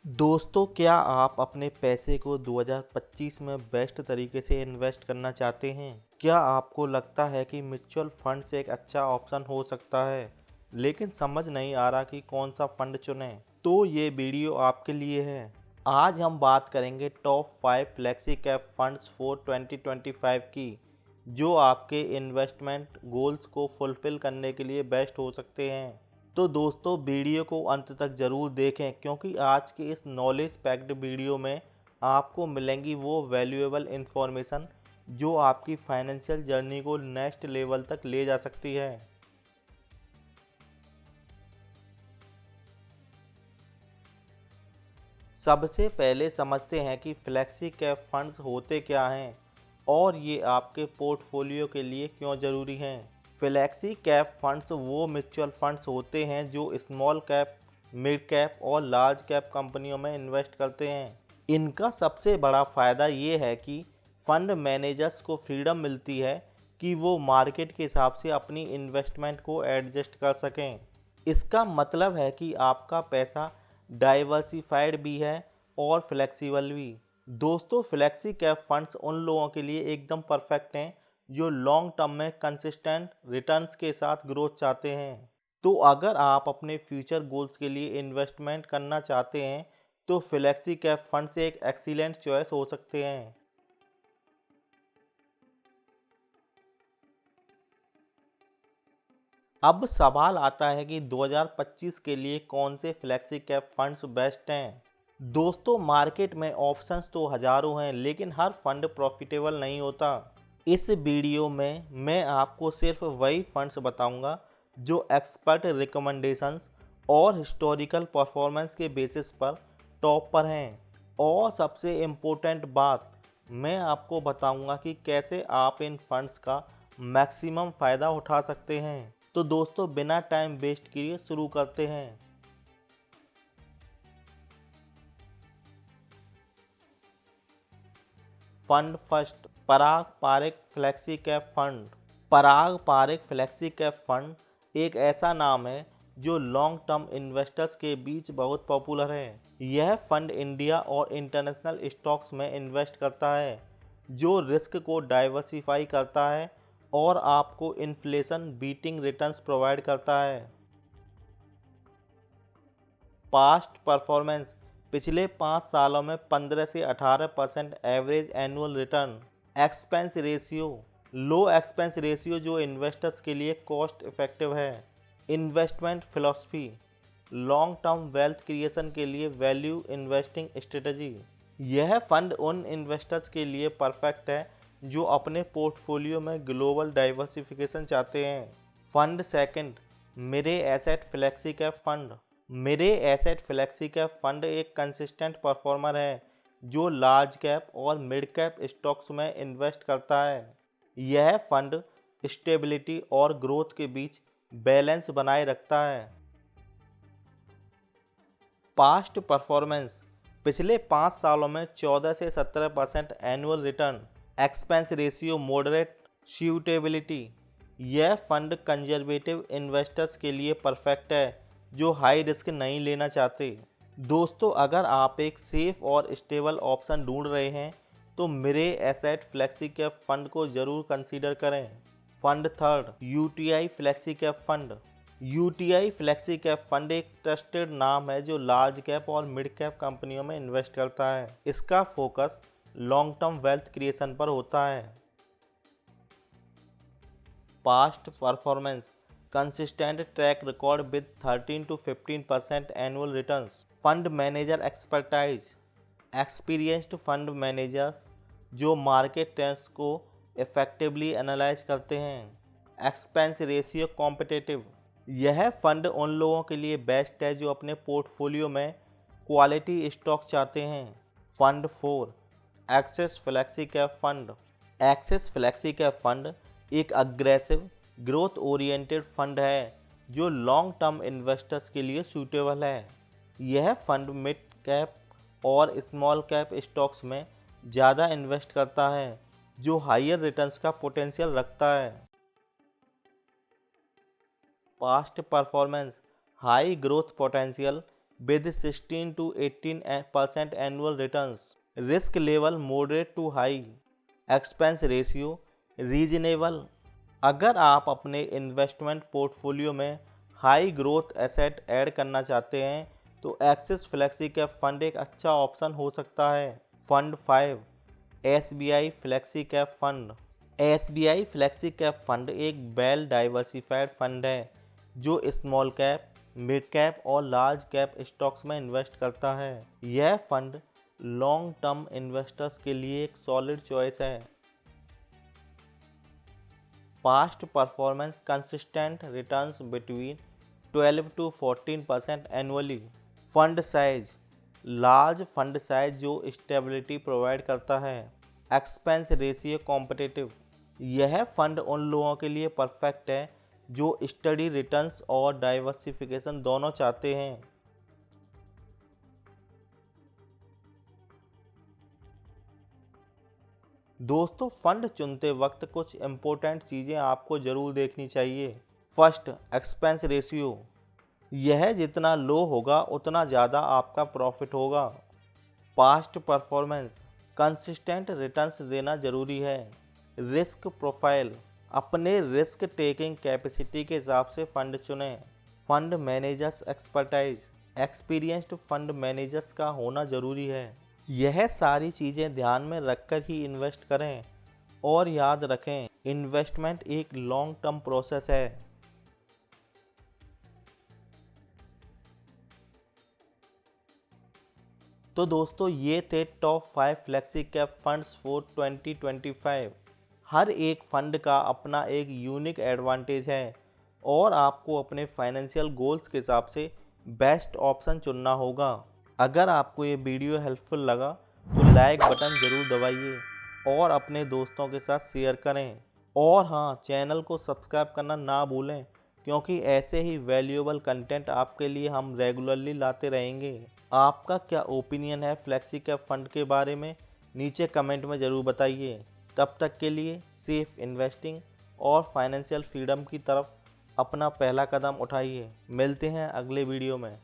दोस्तों, क्या आप अपने पैसे को 2025 में बेस्ट तरीके से इन्वेस्ट करना चाहते हैं? क्या आपको लगता है कि म्यूचुअल फंड्स एक अच्छा ऑप्शन हो सकता है, लेकिन समझ नहीं आ रहा कि कौन सा फंड चुनें? तो ये वीडियो आपके लिए है। आज हम बात करेंगे top 5 flexi cap funds for 2025 की, जो आपके इन्वेस्टमेंट गोल्स को फुलफिल करने के लिए बेस्ट हो सकते हैं। तो दोस्तों, वीडियो को अंत तक ज़रूर देखें, क्योंकि आज के इस नॉलेज पैक्ड वीडियो में आपको मिलेंगी वो वैल्यूएबल इन्फॉर्मेशन जो आपकी फाइनेंशियल जर्नी को नेक्स्ट लेवल तक ले जा सकती है। सबसे पहले समझते हैं कि फ्लेक्सी कैप फंड्स होते क्या हैं और ये आपके पोर्टफोलियो के लिए क्यों ज़रूरी हैं। फ्लेक्सी कैप फंड्स वो म्यूचुअल फंड्स होते हैं जो स्मॉल कैप, मिड कैप और लार्ज कैप कंपनियों में इन्वेस्ट करते हैं। इनका सबसे बड़ा फ़ायदा ये है कि फंड मैनेजर्स को फ्रीडम मिलती है कि वो मार्केट के हिसाब से अपनी इन्वेस्टमेंट को एडजस्ट कर सकें। इसका मतलब है कि आपका पैसा डाइवर्सिफाइड भी है और फ्लेक्सिबल भी। दोस्तों, फ्लेक्सी कैप फंड्स उन लोगों के लिए एकदम परफेक्ट हैं जो लॉन्ग टर्म में कंसिस्टेंट रिटर्न्स के साथ ग्रोथ चाहते हैं। तो अगर आप अपने फ्यूचर गोल्स के लिए इन्वेस्टमेंट करना चाहते हैं तो फ्लेक्सी कैप फंड्स एक एक्सीलेंट चॉइस हो सकते हैं। अब सवाल आता है कि 2025 के लिए कौन से फ्लेक्सी कैप फंड्स बेस्ट हैं। दोस्तों, मार्केट में ऑप्शंस तो हज़ारों हैं, लेकिन हर फंड प्रॉफिटेबल नहीं होता। इस वीडियो में मैं आपको सिर्फ वही फंड्स बताऊंगा जो एक्सपर्ट रिकमेंडेशंस और हिस्टोरिकल परफॉर्मेंस के बेसिस पर टॉप पर हैं। और सबसे इम्पोर्टेंट बात, मैं आपको बताऊंगा कि कैसे आप इन फंड्स का मैक्सिमम फ़ायदा उठा सकते हैं। तो दोस्तों, बिना टाइम वेस्ट किए शुरू करते हैं। फंड फर्स्ट, पराग पारिक फ्लेक्सी कैप फंड। पराग पारिक फ्लेक्सी कैप फंड एक ऐसा नाम है जो लॉन्ग टर्म इन्वेस्टर्स के बीच बहुत पॉपुलर है। यह फंड इंडिया और इंटरनेशनल स्टॉक्स में इन्वेस्ट करता है, जो रिस्क को डाइवर्सिफाई करता है और आपको इन्फ्लेशन बीटिंग रिटर्न्स प्रोवाइड करता है। पास्ट परफॉर्मेंस, पिछले 5 सालों में 15 से 18% average annual return. Expense ratio, low expense ratio जो इन्वेस्टर्स के लिए कॉस्ट इफेक्टिव है। Investment philosophy, long term wealth creation के लिए वैल्यू इन्वेस्टिंग स्ट्रेटजी। यह फंड उन इन्वेस्टर्स के लिए परफेक्ट है जो अपने पोर्टफोलियो में ग्लोबल डाइवर्सिफिकेशन चाहते हैं। फंड सेकंड, मेरे एसेट फ्लेक्सी कैप फंड। मेरे एसेट फ्लेक्सी कैप फंड एक कंसिस्टेंट परफॉर्मर है जो लार्ज कैप और मिड कैप स्टॉक्स में इन्वेस्ट करता है। यह फंड स्टेबिलिटी और ग्रोथ के बीच बैलेंस बनाए रखता है। पास्ट परफॉर्मेंस, पिछले 5 सालों में 14 से 17% annual return. Expense ratio moderate. Suitability, यह फंड कंजर्वेटिव इन्वेस्टर्स के लिए परफेक्ट है जो हाई रिस्क नहीं लेना चाहते। दोस्तों, अगर आप एक सेफ और स्टेबल ऑप्शन ढूंढ रहे हैं तो मेरे एसेट फ्लेक्सी कैप फंड को ज़रूर कंसीडर करें। Fund third, UTI flexi cap fund. UTI flexi cap fund एक ट्रस्टेड नाम है जो लार्ज कैप और मिड कैप कंपनियों में इन्वेस्ट करता है। इसका focus long term wealth creation पर होता है। Past performance, consistent track record with 13 to 15% annual returns. Fund manager expertise, experienced fund managers जो मार्केट ट्रेंड्स को इफेक्टिवली एनालाइज करते हैं। एक्सपेंस रेशियो कॉम्पिटिटिव, यह फंड उन लोगों के लिए बेस्ट है जो अपने पोर्टफोलियो में क्वालिटी स्टॉक चाहते हैं। Fund 4, access flexi cap fund. Access flexi cap fund एक अग्रेसिव ग्रोथ ओरिएंटेड फंड है जो लॉन्ग टर्म इन्वेस्टर्स के लिए सूटेबल है। यह फंड मिड कैप और स्मॉल कैप स्टॉक्स में ज़्यादा इन्वेस्ट करता है जो हायर रिटर्न्स का पोटेंशियल रखता है। Past performance, high growth potential with 16 to 18% annual returns. Risk level moderate to high. Expense ratio reasonable. अगर आप अपने इन्वेस्टमेंट पोर्टफोलियो में हाई ग्रोथ एसेट ऐड करना चाहते हैं तो एक्सिस फ्लेक्सी कैप फंड एक अच्छा ऑप्शन हो सकता है। Fund 5 SBI flexi cap fund. SBI flexi cap fund एक वेल डाइवर्सिफाइड फंड है जो स्मॉल कैप, मिड कैप और लार्ज कैप स्टॉक्स में इन्वेस्ट करता है। यह फंड लॉन्ग टर्म इन्वेस्टर्स के लिए एक सॉलिड चॉइस है। Past performance consistent returns between 12 to 14% annually. Fund size large fund size जो स्टेबिलिटी प्रोवाइड करता है। Expense ratio competitive. यह फंड उन लोगों के लिए परफेक्ट है जो स्टडी रिटर्न्स और डाइवर्सिफिकेशन दोनों चाहते हैं। दोस्तों, फंड चुनते वक्त कुछ इम्पोर्टेंट चीज़ें आपको ज़रूर देखनी चाहिए। First, expense ratio. यह जितना लो होगा उतना ज़्यादा आपका प्रॉफिट होगा। पास्ट परफॉर्मेंस कंसिस्टेंट रिटर्न्स देना जरूरी है। रिस्क प्रोफाइल अपने रिस्क टेकिंग कैपेसिटी के हिसाब से फंड चुनें। Fund managers expertise experienced fund managers का होना ज़रूरी है। यह सारी चीज़ें ध्यान में रखकर ही इन्वेस्ट करें और याद रखें, इन्वेस्टमेंट एक लॉन्ग टर्म प्रोसेस है। तो दोस्तों, ये थे top 5 flexi cap funds for 2025। हर एक फंड का अपना एक यूनिक एडवांटेज है और आपको अपने फाइनेंशियल गोल्स के हिसाब से बेस्ट ऑप्शन चुनना होगा। अगर आपको ये वीडियो हेल्पफुल लगा तो लाइक बटन ज़रूर दबाइए और अपने दोस्तों के साथ शेयर करें। और हाँ, चैनल को सब्सक्राइब करना ना भूलें क्योंकि ऐसे ही वैल्यूएबल कंटेंट आपके लिए हम रेगुलरली लाते रहेंगे। आपका क्या ओपिनियन है फ्लेक्सी कैप फंड के बारे में, नीचे कमेंट में ज़रूर बताइए। तब तक के लिए सेफ इन्वेस्टिंग और फाइनेंशियल फ्रीडम की तरफ अपना पहला कदम उठाइए। मिलते हैं अगले वीडियो में।